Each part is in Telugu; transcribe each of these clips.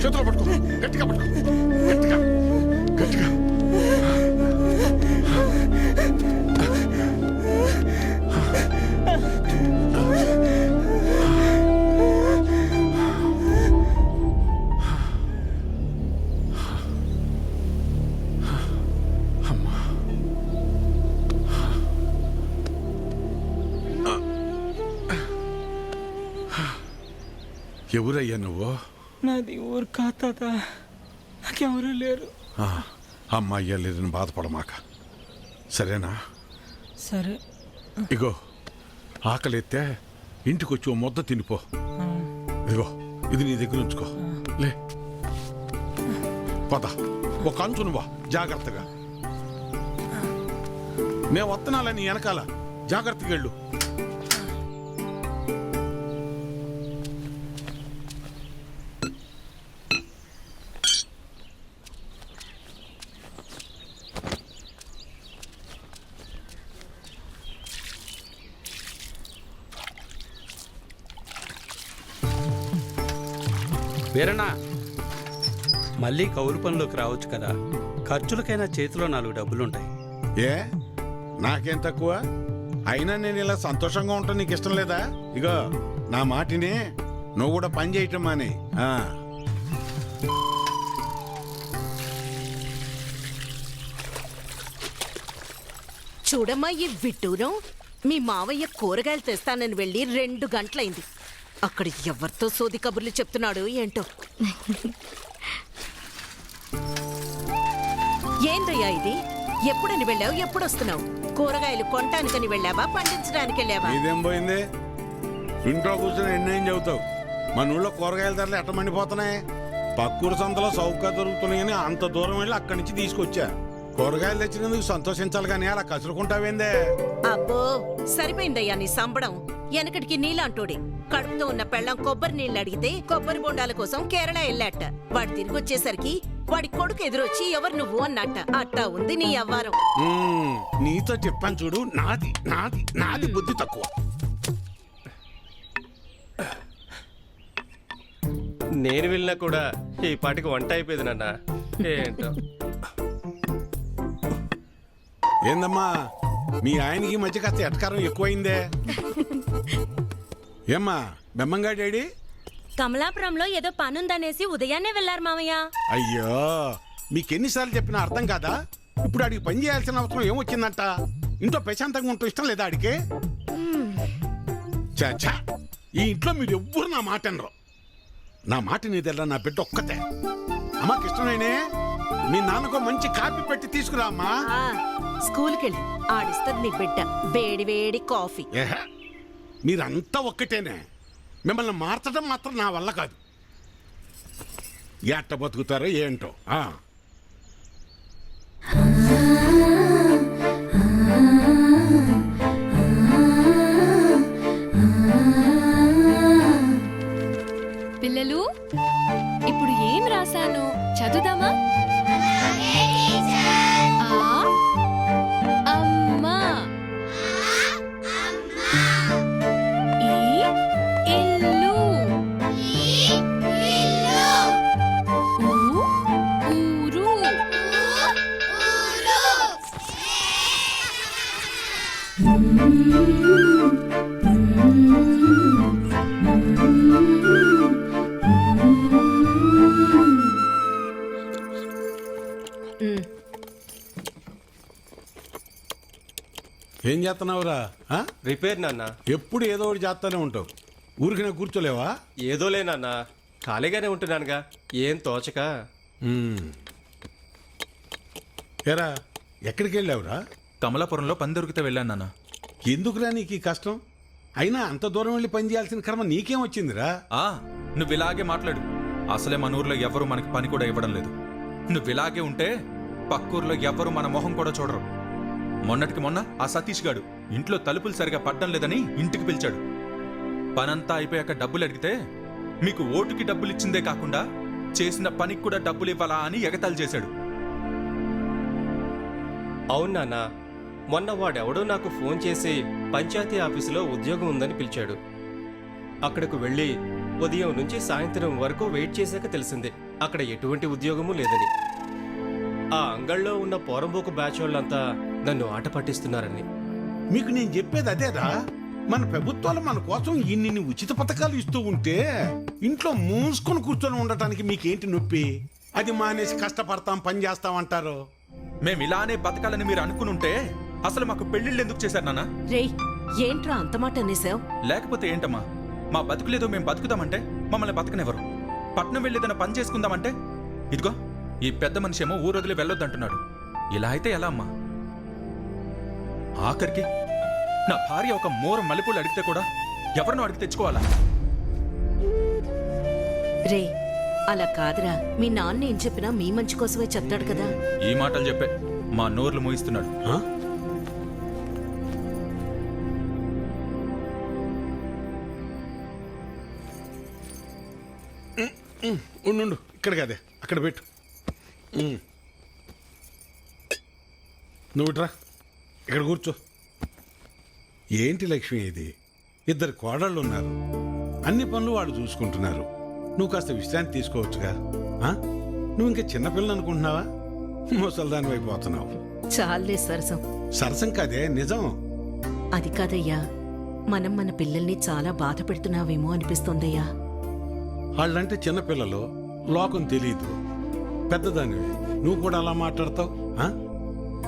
చేతులు పట్టుకో, గట్టిగా పట్టుకో, గట్టిగా గట్టిగా. ఎవరయ్యా నువ్వు? నాది ఊరు కాదా, నాకెవరూ లేరు. అమ్మాయ్యా లేదని బాధపడమాక, సరేనా? సరే. ఇగో ఆకలిస్తే ఇంటికి వచ్చి ఓ ముద్ద తినిపో. ఇగో ఇది నీ దగ్గర ఉంచుకో. లే పద, ఒక కంచు నువ్వా జాగ్రత్తగా. నేను వత్తనాలని వెనకాల జాగ్రత్తగా వెళ్ళు. వీరన్నా, మళ్ళీ కౌలు పనిలోకి రావచ్చు కదా, ఖర్చులకైనా చేతిలో 4 డబ్బులుంటాయి. ఏ నాకేం తక్కువ? అయినా నేను ఇలా సంతోషంగా ఉంటాను నీకు ఇష్టం లేదా? ఇగో నా మాటిని నువ్వు కూడా పని చేయటం మాని. చూడమ్మా ఈ విట్టూరం, మీ మావయ్య కూరగాయలు తెస్తానని వెళ్ళి 2 గంటలైంది. అక్కడ ఎవరితో సోది కబుర్లు చెప్తున్నాడు ఏంటో. ఏంటయ్యా ఇది? ఎప్పుడని వెళ్ళావు, ఎప్పుడు వస్తున్నావు? కూరగాయలు కొనటానికని వెళ్ళావా, పండించడానికి వెళ్ళావా? ఇదేం పోయింది? ఇంట్లో కూర్చొని ఎన్నేం చెబుతావు? మన ఊళ్ళో కూరగాయల ధరలు ఎట్ట మండిపోతున్నాయి. పక్కూరు సంతలో సౌకర్యం దొరుకుతున్నాయని అంత దూరం వెళ్ళి అక్కడి నుంచి తీసుకొచ్చా. కూరగాయలు తెచ్చినందుకు సంతోషించాలి కానీ అలా కసురుకుంటావేందే? అబ్బో సరిపోయిందయ్యా నీ సంబడం. వెనకటికి నీలాంటోడే కడుపుతో ఉన్న పెళ్ళం కొబ్బరి నీళ్ళు అడిగితే కొబ్బరి బొండాల కోసం కేరళ వెళ్ళాట. వాడు తిరిగి వచ్చేసరికి వాడి కొడుకు ఎదురొచ్చి ఎవరు నువ్వు అన్నట్ట. అట్టా ఉంది నీ అవ్వారం. నీతో చెప్పాను చూడు, నాది నాది నాది బుద్ధి తక్కువ. నేను వెళ్ళినా కూడా ఈ పాటికి వంట అయిపోయింది నాన్న. ఏంటో ఏందమ్మా మీ ఆయనకి మధ్య కాస్త ఎటకారం ఎక్కువైందే? ఏమ్మా బెమ్మంగా డాడీ? కమలాపురంలో ఏదో పనుందనేసి ఉదయాన్నే వెళ్లారు మామయ్య. అయ్యో మీకెన్నిసార్లు చెప్పినా అర్థం కాదా? ఇప్పుడు ఆడికి పని చేయాల్సిన అవసరం ఏమొచ్చిందంట? ఇంట్లో ప్రశాంతంగా ఉంటూ ఇష్టం లేదా ఆడికి? చాచా ఈ ఇంట్లో మీరు ఎవ్వరు నా మాట అనరు. నా మాట నీదెల్లా నా బిడ్డ ఒక్కతే. అమ్మాకి ఇష్టమైనే మీ నాన్నకు మంచి కాఫీ పెట్టి తీసుకురా అమ్మా. స్కూల్కి వెళ్ళి ఆడిస్తుంది నీ బిడ్డ వేడి వేడి కాఫీ. మీరంతా ఒక్కటేనే. మిమ్మల్ని మార్చడం మాత్రం నా వల్ల కాదు. ఎట్ట బతుకుతారో ఏంటో. పిల్లలు ఇప్పుడు ఏం రాశాను చదువుదామా? అమ్మా, ఈ ఇల్లు, ఊరు, ఏం చేస్తున్నావురా? రిపేర్ నాన్న. ఎప్పుడు ఏదో ఒకటి చేస్తానే ఉంటావు. ఊరికి నా కూర్చోలేవా? ఏదోలే నాన్న, ఖాళీగానే ఉంటున్నానుగా, ఏం తోచక. ఎరా ఎక్కడికి వెళ్ళావురా? కమలాపురంలో పని దొరికితే వెళ్ళాను నాన్న. ఎందుకురా నీకు ఈ కష్టం? అయినా అంత దూరం వెళ్ళి పని చేయాల్సిన కర్మ నీకేం వచ్చిందిరా? నువ్వు ఇలాగే మాట్లాడు. అసలే మన ఊర్లో ఎవరు మనకి పని కూడా ఇవ్వడం లేదు. నువ్వు ఇలాగే ఉంటే పక్కూర్లో ఎవ్వరూ మన మొహం కూడా చూడరు. మొన్నటికి మొన్న ఆ సతీష్ గాడు ఇంట్లో తలుపులు సరిగా పట్టడం లేదని ఇంటికి పిలిచాడు. పనంతా అయిపోయాక డబ్బులు అడిగితే మీకు ఓటుకి డబ్బులు ఇచ్చిందే కాకుండా చేసిన పనికి కూడా డబ్బులు ఇవ్వాలా అని ఎగతాళి చేశాడు. అవును నాన్న, మొన్న వాడెవడో నాకు ఫోన్ చేసి పంచాయతీ ఆఫీసులో ఉద్యోగం ఉందని పిలిచాడు. అక్కడకు వెళ్ళి ఉదయం నుంచి సాయంత్రం వరకు వెయిట్ చేశాక తెలిసింది అక్కడ ఎటువంటి ఉద్యోగమూ లేదని. ఆ అంగళ్ళలో ఉన్న పోరంబోకు బ్యాచ్ వాళ్ళంతా నన్ను ఆట పట్టిస్తున్నారని. మీకు నేను చెప్పేది అదేరా, మన ప్రభుత్వాలు మన కోసం ఇన్ని ఉచిత పథకాలు ఇస్తూ ఉంటే ఇంట్లో మూసుకొని కూర్చొని ఉండటానికి మీకేంటి నొప్పి? అది మానేసి కష్టపడతాం, పని చేస్తాం అంటారు. మేము ఇలానే బతకాలని మీరు అనుకునుంటే అసలు మాకు పెళ్లిళ్ళు ఎందుకు చేశారు నాన్న? రేయ్, ఏంట్రా అంత మాట అనేసావు? లేకపోతే ఏంటమ్మా, మా బతుకులేదో మేము బతుకుదామంటే మమ్మల్ని బతకనివ్వరు. పట్నం వెళ్ళేదన్న పని చేసుకుందామంటే ఇదిగో ఈ పెద్ద మనిషి ఏమో ఊరు వదిలి వెళ్ళొద్దంటున్నాడు. ఇలా అయితే ఎలా అమ్మా? ఆఖరికి నా భార్య ఒక మోర మల్లెపూలు అడిగితే కూడా ఎవరినో అడిగి తెచ్చుకోవాలా? రే, అలా కాదురా. మీ నాన్న ఏం చెప్పినా మీ మంచి కోసమే చెప్తాడు కదా. ఈ మాటలు చెప్పే మా నోర్లు మూయిస్తున్నాడు. ఆ? ఉండు, ఇక్కడ కాదే, అక్కడ పెట్టు. నువ్వు ఇట్రా, ఇక్కడ కూర్చో. ఏంటి లక్ష్మి ఇది? ఇద్దరు కోడళ్ళు ఉన్నారు, అన్ని పనులు వాళ్ళు చూసుకుంటున్నారు. నువ్వు కాస్త విశ్రాంతి తీసుకోవచ్చుగా. నువ్వు ఇంకా చిన్నపిల్లలు అనుకుంటున్నావా? ముసల్దాని వైపు పోతున్నావు. చాలే సరసం. సరసం కాదే, నిజం. అది కాదయ్యా, మనం మన పిల్లల్ని చాలా బాధ పెడుతున్నావేమో అనిపిస్తోందయ్యా. వాళ్ళంటే చిన్నపిల్లలు, లోకం తెలీదు. పెద్దదానివి నువ్వు కూడా అలా మాట్లాడతావు?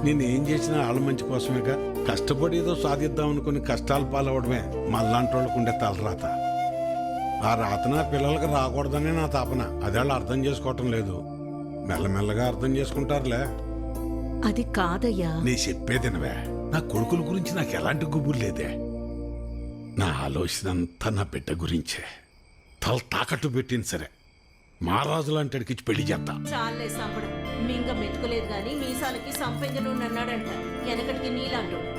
నిన్ను ఏం చేసినా వాళ్ళ మంచి కోసమేగా. కష్టపడి ఏదో సాధిద్దాం అనుకుని కష్టాలు పాలవడమే మళ్ళాంటి వాళ్ళకు ఉండే తలరాత. ఆ రాతన పిల్లలకి రాకూడదనే నా తాపన. అదే వాళ్ళు అర్థం చేసుకోవటం లేదు. మెల్లమెల్లగా అర్థం చేసుకుంటారులే. అది కాదయ్యా. నీ చెప్పేదినవే. నా కొడుకుల గురించి నాకు ఎలాంటి గుబురు లేదే. నా ఆలోచన అంతా నా బిడ్డ గురించే. తల తాకట్టు పెట్టింది సరే, మహారాజు లాంటి అడిగిచ్చి పెళ్లి చేద్దాం. చాలే సంపడం. మింగ మెతుకులేదు గాని మీసాలకి సంపెంగను అన్నాడంట. వెనకటికి నీలాంటోడు.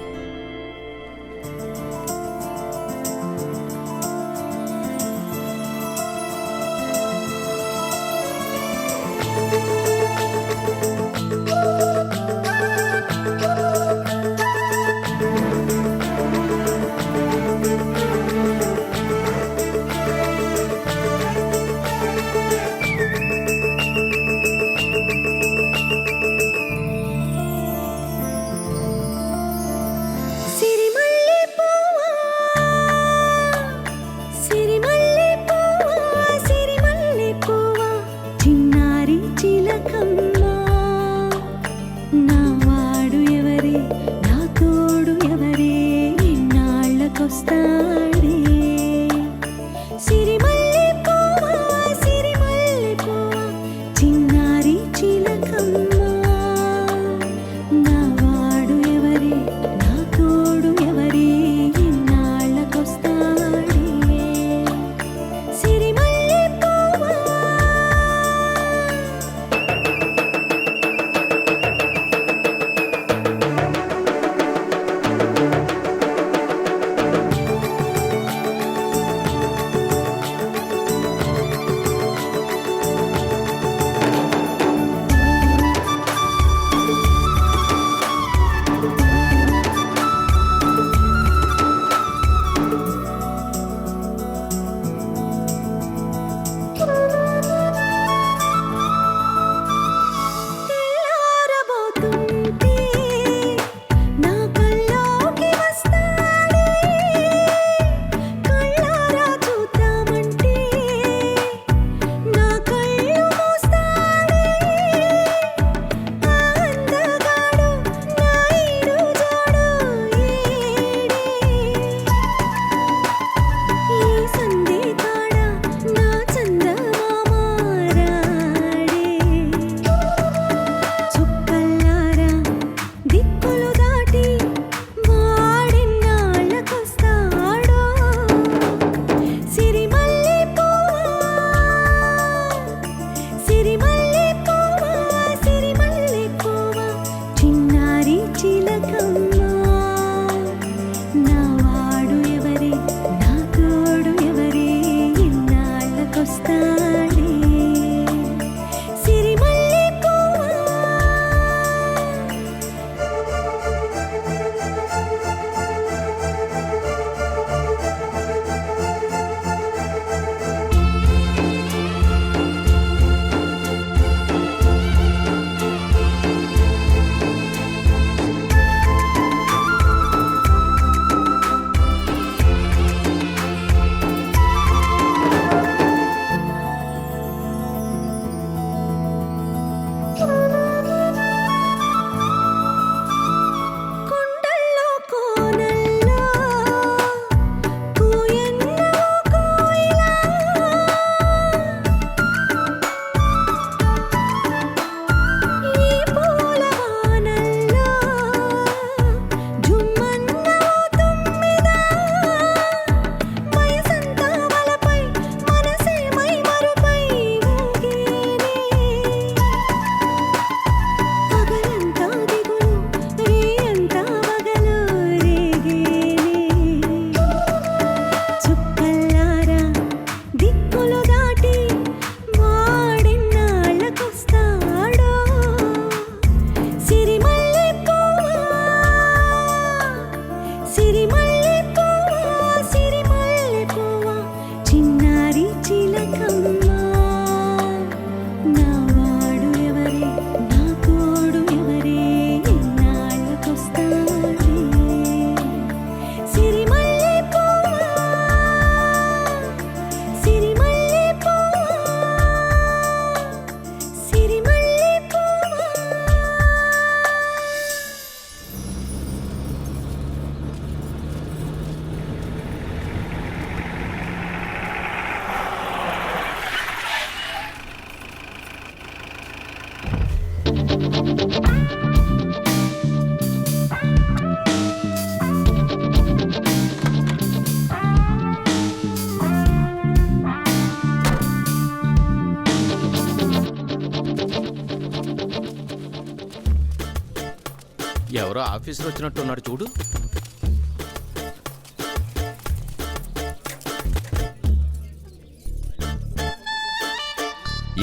ఎవరో ఆఫీసర్ వచ్చినట్టున్నాడు చూడు.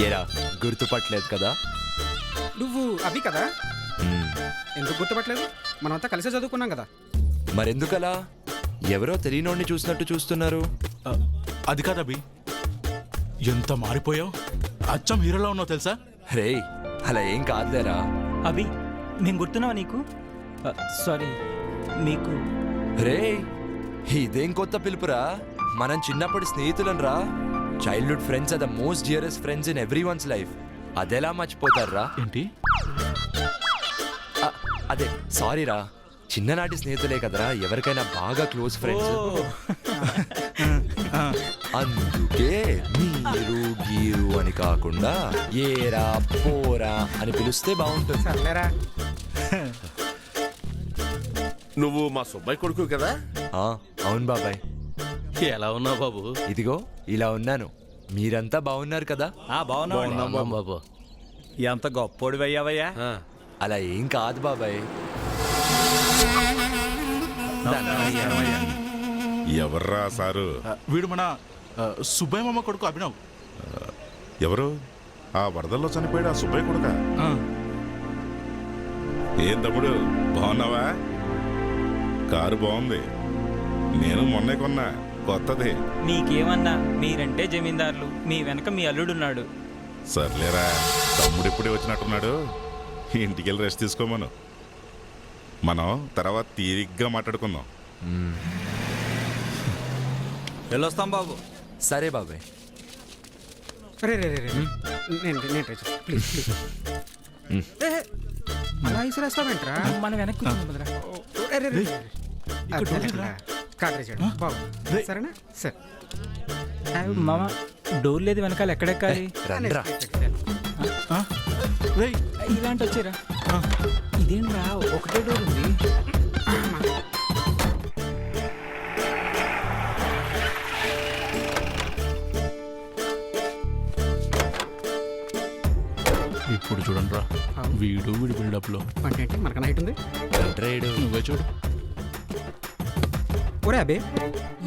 ఏరా గుర్తుపట్టలేదు కదా? నువ్వు అవి కదా? ఎందుకు గుర్తుపట్టలేదు? మనమంతా కలిసే చదువుకున్నాం కదా. మరెందుకలా ఎవరో తెలియనోడిని చూసినట్టు చూస్తున్నారు? అది కాదబ్బి, ఎంత మారిపోయావు. అచ్చం హీరోలో ఉన్నావు తెలుసా? రే అలా ఏం కాదులేరా. అభి మేము గుర్తున్నావా నీకు? సారీ మీకు. రే ఇదేం కొత్త పిలుపురా? మనం చిన్నప్పటి స్నేహితులం రా. Childhood friends are the most dearest friends in every one's life. అదెలా మర్చిపోతారా? ఏంటి? అదే సారీ రా, చిన్ననాటి స్నేహితులే కదరా ఎవరికైనా బాగా క్లోజ్ ఫ్రెండ్స్. అందుకే మీరు గీరు అని కాకుండా ఏరా పోరా అని పిలిస్తే బాగుంటుంది. సర్లేరా. నువ్వు మా సుబ్బాయి కొడుకు కదా? అవును బాబాయ్. ఎలా ఉన్నావు బాబు? ఇదిగో ఇలా ఉన్నాను. మీరంతా బాగున్నారు కదా? బాగున్నాం బాబు. ఎంత గొప్పోడు అయ్యావయ్యా. అలా ఏం కాదు బాబాయ్. ఎవర్రా సారు? వీడు మన సుబ్బయ్య మామ కొడుకు అభినవ్. ఎవరు? ఆ వరదల్లో చనిపోయాడు ఆ సుబ్బయ్య కొడుక? ఏం తమ్ముడు బాగున్నావా? కారు బాగుంది, నేను మొన్నే కొన్నా కొత్తది. మీకేమన్నా, మీరంటే జమీందారులు, మీ వెనక మీ అల్లుడున్నాడు. సర్లేరా, తమ్ముడు ఇప్పుడే వచ్చినట్టున్నాడు. ఇంటికి వెళ్ళి రెస్ట్ తీసుకోమను. మనం తర్వాత తీరిగ్గా మాట్లాడుకుందాం. వెళ్ళొస్తాం బాబు. సరే బాబాయ్. రే రే రే రే. నేను ట్రై చేస్తాను. Please please. అలా ఇసిరేస్తావేంట్రా? మన వెనక్కి కార్ ట్రై చేయడం బాగుంది. సరేనా? సరే మామ, డోర్ లేదు వెనకాల, ఎక్కడెక్కాలి? రండ్రా. ఇలాంటి వచ్చారా? ఇదేంట్రా ఒకటే డోర్ ఉంది. ఇప్పుడు చూడండి రా, వీడు వీడి బిల్డప్ లో అంటే మనకన్నా హైట్ ఉంది. నువ్వే చూడు. ఒరే అబే,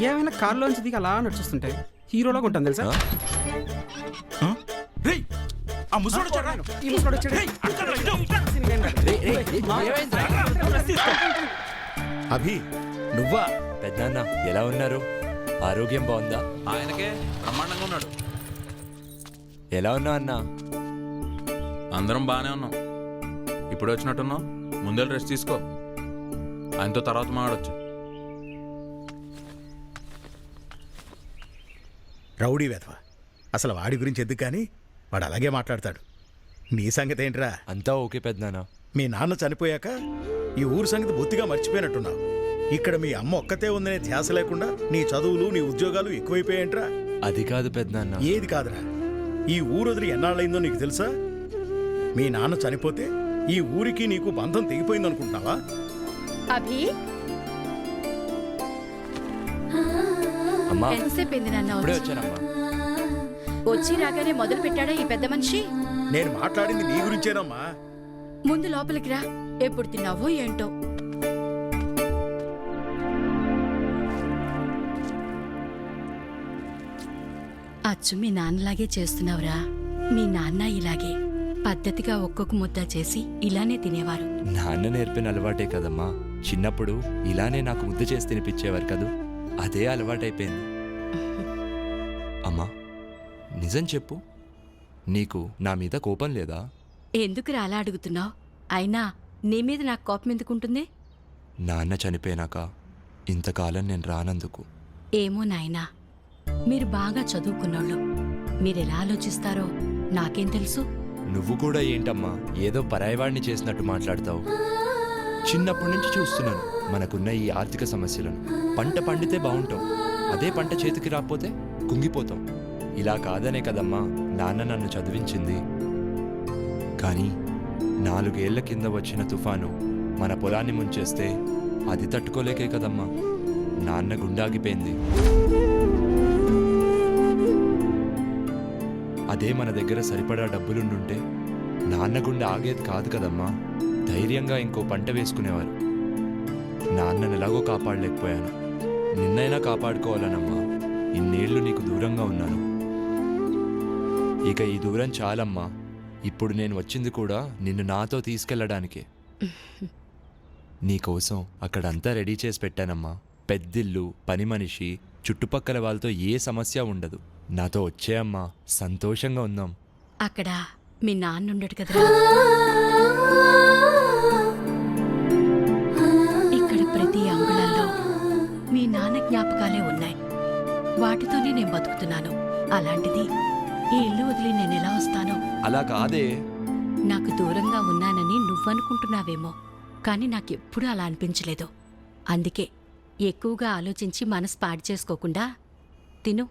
ఏమైనా కారులోంచి దిగి అలా నడుచుస్తుంటే హీరోలాగా ఉంటుంది తెలుసా? రేయ్, ఆ ముసలోడు చూడరా. ఈ ముసలోడు వచ్చాడు. అభి నువ్వా? పెద్దనాన్న ఎలా ఉన్నారు? ఆరోగ్యం బాగుందా? ఆయనకే బ్రహ్మాండంగా ఉన్నాడు. ఎలా ఉన్నావు అన్నా? అందరం బాగానే ఉన్నాం. ఇప్పుడు వచ్చినట్టున్నావు, ముందే రెస్ట్ తీసుకో. ఆయనతో తర్వాత మాట్లాడొచ్చు. రౌడీ వెధవ. అసలు వాడి గురించి ఎందుకు కానీ, వాడు అలాగే మాట్లాడతాడు. నీ సంగతి ఏంట్రా? అంతా ఓకే పెద్దనాన్న. మీ నాన్న చనిపోయాక ఈ ఊరు సంగతి బొత్తిగా మర్చిపోయినట్టున్నావు. ఇక్కడ మీ అమ్మ ఒక్కతే ఉందనే ధ్యాస లేకుండా నీ చదువులు నీ ఉద్యోగాలు ఎక్కువైపోయాయంట్రా. అది కాదు పెద్దనాన్న. ఏది కాదురా, ఈ ఊరు వదిలి ఎన్నాళ్ళైందో నీకు తెలుసా? మీ నాన్న చనిపోతే ఈ ఊరికి నీకు బంధం తెగిపోయిందనుకుంటున్నావా? అభి, అమ్మా ఎంతసేపు నాన్న ఇప్పుడే వచ్చానమ్మా. వచ్చి రాగానే మొదలు పెట్టాడా ఈ పెద్ద మనిషి? నేను మాట్లాడింది నీ గురించేనమ్మా. ముందు లోపలికి రా. ఎప్పుడు తిన్నావో ఏంటో. అచ్చు మీ నాన్నలాగే చేస్తున్నావురా. మీ నాన్న ఇలాగే పద్ధతిగా ఒక్కొక్క ముద్ద చేసి ఇలానే తినేవారు. నాన్న నేర్పిన అలవాటే కదమ్మా. చిన్నప్పుడు ఇలానే నాకు ముద్ద చేసి తినిపించేవారు కదూ, అదే అలవాటైపోయింది. అమ్మా నిజం చెప్పు, నీకు నా మీద కోపం లేదా? ఎందుకురా అలా అడుగుతున్నావు? అయినా నీ మీద నాకు కోపం ఎందుకుంటుంది? నాన్న చనిపోయినాక ఇంతకాలం నేను రానందుకు. ఏమో నాయనా, మీరు బాగా చదువుకున్నోళ్ళు. మీరెలా ఆలోచిస్తారో నాకేం తెలుసు? నువ్వు కూడా ఏంటమ్మా ఏదో పరాయవాడిని చేసినట్టు మాట్లాడతావు? చిన్నప్పటి నుంచి చూస్తున్నాను మనకున్న ఈ ఆర్థిక సమస్యలను. పంట పండితే బాగుంటాం, అదే పంట చేతికి రాకపోతే కుంగిపోతాం. ఇలా కాదనే కదమ్మా నాన్న నన్ను చదివించింది. కానీ 4 ఏళ్ల కింద వచ్చిన తుఫాను మన పొలాన్ని ముంచేస్తే అది తట్టుకోలేకే కదమ్మా నాన్న గుండాగిపోయింది. అదే మన దగ్గర సరిపడా డబ్బులుండుంటే నాన్న గుండె ఆగేది కాదు కదమ్మా. ధైర్యంగా ఇంకో పంట వేసుకునేవారు. నాన్నను ఎలాగో కాపాడలేకపోయాను. నిన్నైనా కాపాడుకోవాలనమ్మా. ఇన్నేళ్లు నీకు దూరంగా ఉన్నాను. ఇక ఈ దూరం చాలమ్మా. ఇప్పుడు నేను వచ్చింది కూడా నిన్ను నాతో తీసుకెళ్ళడానికే. నీకోసం అక్కడంతా రెడీ చేసి పెట్టానమ్మా. పెద్దిల్లు, పని మనిషి, చుట్టుపక్కల వాళ్ళతో ఏ సమస్య ఉండదు. నాతో వచ్చేయమ్మా, సంతోషంగా ఉందాం. అక్కడ మీ నాన్నుండడు కదరా. ఇక్కడ ప్రతి అంగుళంలో మీ నాన్న జ్ఞాపకాలే ఉన్నాయి. వాటితోనే నేను బతుకుతున్నాను. అలాంటిది ఈ ఇల్లు వదిలి నేను ఎలా వస్తానో. అలా కాదే. నాకు దూరంగా ఉన్నానని నువ్వనుకుంటున్నావేమో, కానీ నాకెప్పుడూ అలా అనిపించలేదు. అందుకే ఎక్కువగా ఆలోచించి మనసు పాడు చేసుకోకుండా తిను.